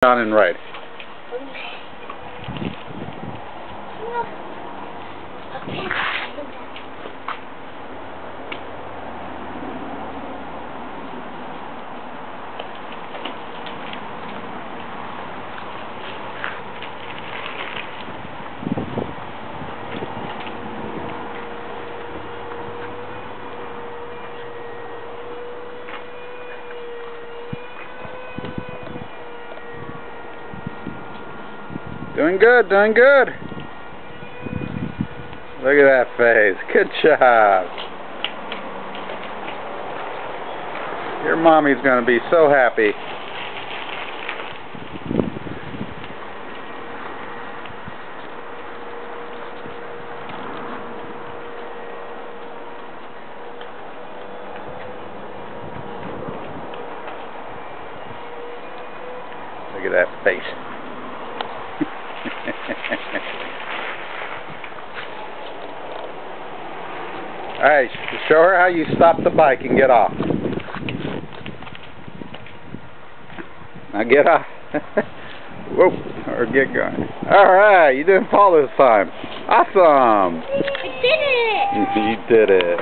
Down and right. Doing good, doing good. Look at that face. Good job. Your mommy's gonna be so happy. Look at that face. Alright, show her how you stop the bike and get off. Now get off. Whoa, or get going. Alright, you didn't fall this time. Awesome! I did it! You did it.